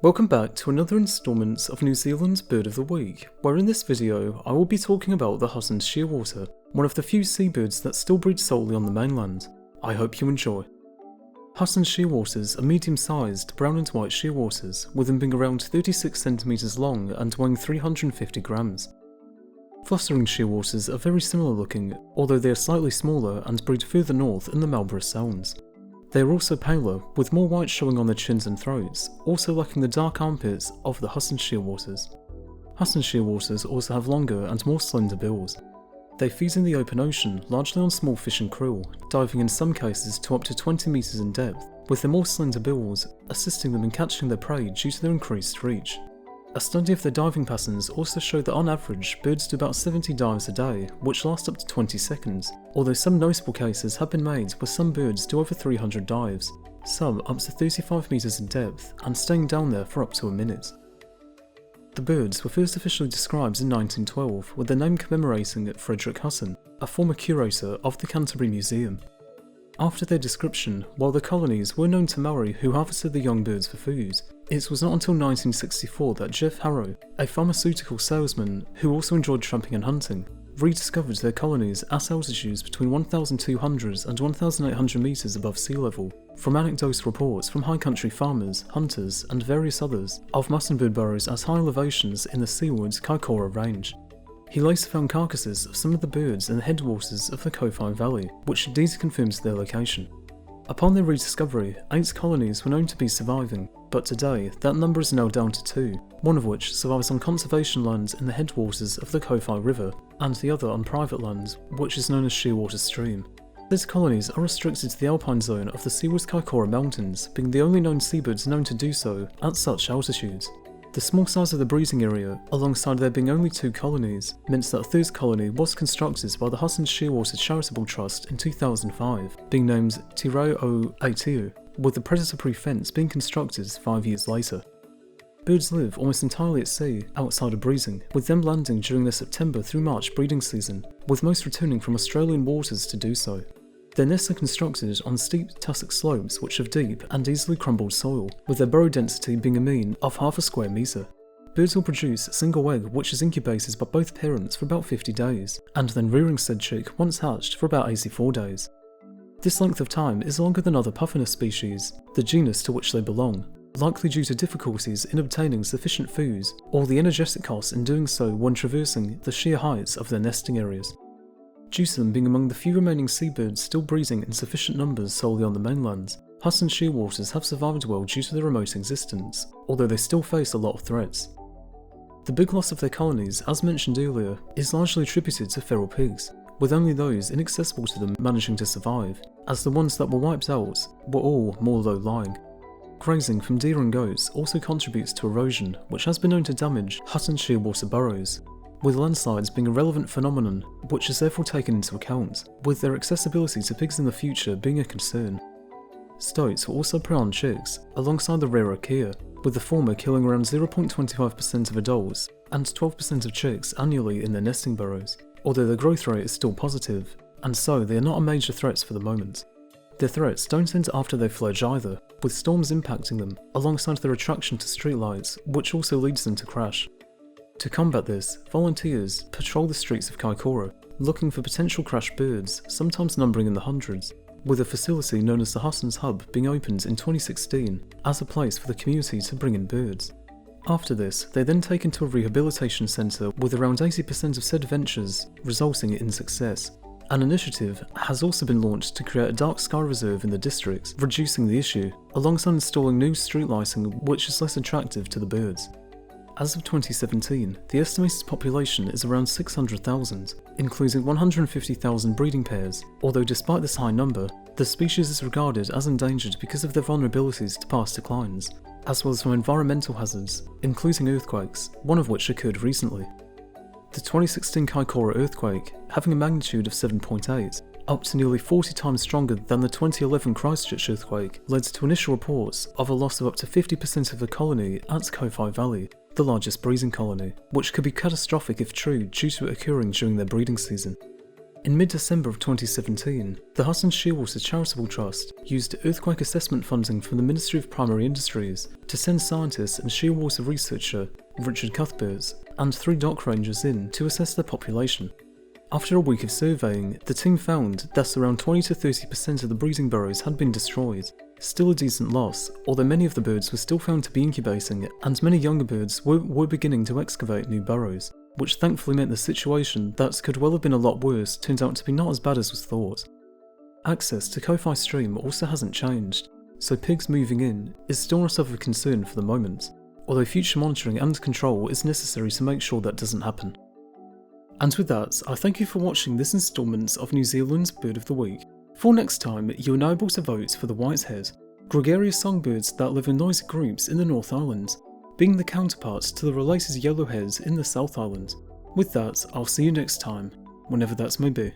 Welcome back to another instalment of New Zealand's Bird of the Week, where in this video I will be talking about the Hutton shearwater, one of the few seabirds that still breed solely on the mainland. I hope you enjoy. Hutton shearwaters are medium-sized brown and white shearwaters, with them being around 36 cm long and weighing 350 grams. Flustering shearwaters are very similar looking, although they are slightly smaller and breed further north in the Marlborough Sounds. They are also paler, with more white showing on their chins and throats, also lacking the dark armpits of the Hutton shearwaters. Hutton shearwaters also have longer and more slender bills. They feed in the open ocean, largely on small fish and krill, diving in some cases to up to 20 meters in depth, with their more slender bills assisting them in catching their prey due to their increased reach. A study of their diving patterns also showed that on average, birds do about 70 dives a day, which last up to 20 seconds, although some noticeable cases have been made where some birds do over 300 dives, some up to 35 meters in depth, and staying down there for up to a minute. The birds were first officially described in 1912, with their name commemorating Frederick Hutton, a former curator of the Canterbury Museum. After their description, while the colonies were known to Maori who harvested the young birds for food, it was not until 1964 that Jeff Harrow, a pharmaceutical salesman who also enjoyed tramping and hunting, rediscovered their colonies at altitudes between 1,200 and 1,800 metres above sea level, from anecdotal reports from high country farmers, hunters and various others of muttonbird burrows at high elevations in the seaward Kaikoura range. He later found carcasses of some of the birds in the headwaters of the Kowhai Valley, which indeed confirms their location. Upon their rediscovery, 8 colonies were known to be surviving, but today that number is now down to 2, one of which survives on conservation lands in the headwaters of the Kowhai River, and the other on private land, which is known as Shearwater Stream. These colonies are restricted to the alpine zone of the seaward Kaikoura Mountains, being the only known seabirds known to do so at such altitudes. The small size of the breeding area, alongside there being only 2 colonies, meant that a third colony was constructed by the Hutton Shearwater Charitable Trust in 2005, being named Te Reo o Aotearoa, with the predatory fence being constructed 5 years later. Birds live almost entirely at sea, outside of breeding, with them landing during their September through March breeding season, with most returning from Australian waters to do so. Their nests are constructed on steep tussock slopes which have deep and easily crumbled soil, with their burrow density being a mean of half a square metre. Birds will produce a single egg which is incubated by both parents for about 50 days, and then rearing said chick once hatched for about 84 days. This length of time is longer than other puffinus species, the genus to which they belong, likely due to difficulties in obtaining sufficient food, or the energetic costs in doing so when traversing the sheer heights of their nesting areas. Due to them being among the few remaining seabirds still breeding in sufficient numbers solely on the mainland, Hutton shearwaters have survived well due to their remote existence, although they still face a lot of threats. The big loss of their colonies, as mentioned earlier, is largely attributed to feral pigs, with only those inaccessible to them managing to survive, as the ones that were wiped out were all more low-lying. Grazing from deer and goats also contributes to erosion, which has been known to damage Hutton shearwater burrows, with landslides being a relevant phenomenon which is therefore taken into account, with their accessibility to pigs in the future being a concern. Stoats will also prey on chicks, alongside the rarer kea, with the former killing around 0.25% of adults and 12% of chicks annually in their nesting burrows, although their growth rate is still positive, and so they are not a major threat for the moment. Their threats don't end after they fledge either, with storms impacting them, alongside their attraction to streetlights, which also leads them to crash. To combat this, volunteers patrol the streets of Kaikoura, looking for potential crashed birds, sometimes numbering in the hundreds, with a facility known as the Hutton's Hub being opened in 2016 as a place for the community to bring in birds. After this, they then taken to a rehabilitation centre with around 80% of said ventures resulting in success. An initiative has also been launched to create a dark sky reserve in the district, reducing the issue, alongside installing new street lighting which is less attractive to the birds. As of 2017, the estimated population is around 600,000, including 150,000 breeding pairs, although despite this high number, the species is regarded as endangered because of their vulnerabilities to past declines, as well as from environmental hazards, including earthquakes, one of which occurred recently. The 2016 Kaikoura earthquake, having a magnitude of 7.8, up to nearly 40 times stronger than the 2011 Christchurch earthquake, led to initial reports of a loss of up to 50% of the colony at Kowhai Valley, the largest breeding colony, which could be catastrophic if true due to it occurring during their breeding season. In mid-December of 2017, the Hutton Shearwater Charitable Trust used earthquake assessment funding from the Ministry of Primary Industries to send scientists and shearwater researcher Richard Cuthbert and 3 dock rangers in to assess their population. After a week of surveying, the team found that around 20 to 30% of the breeding burrows had been destroyed. Still a decent loss, although many of the birds were still found to be incubating and many younger birds were beginning to excavate new burrows, which thankfully meant the situation that could well have been a lot worse turned out to be not as bad as was thought. Access to Kofi Stream also hasn't changed, so pigs moving in is still not of a concern for the moment, although future monitoring and control is necessary to make sure that doesn't happen. And with that, I thank you for watching this instalment of New Zealand's Bird of the Week. For next time, you are now able to vote for the whitehead, gregarious songbirds that live in noisy groups in the North Island, being the counterpart to the related yellowhead in the South Island. With that, I'll see you next time, whenever that may be.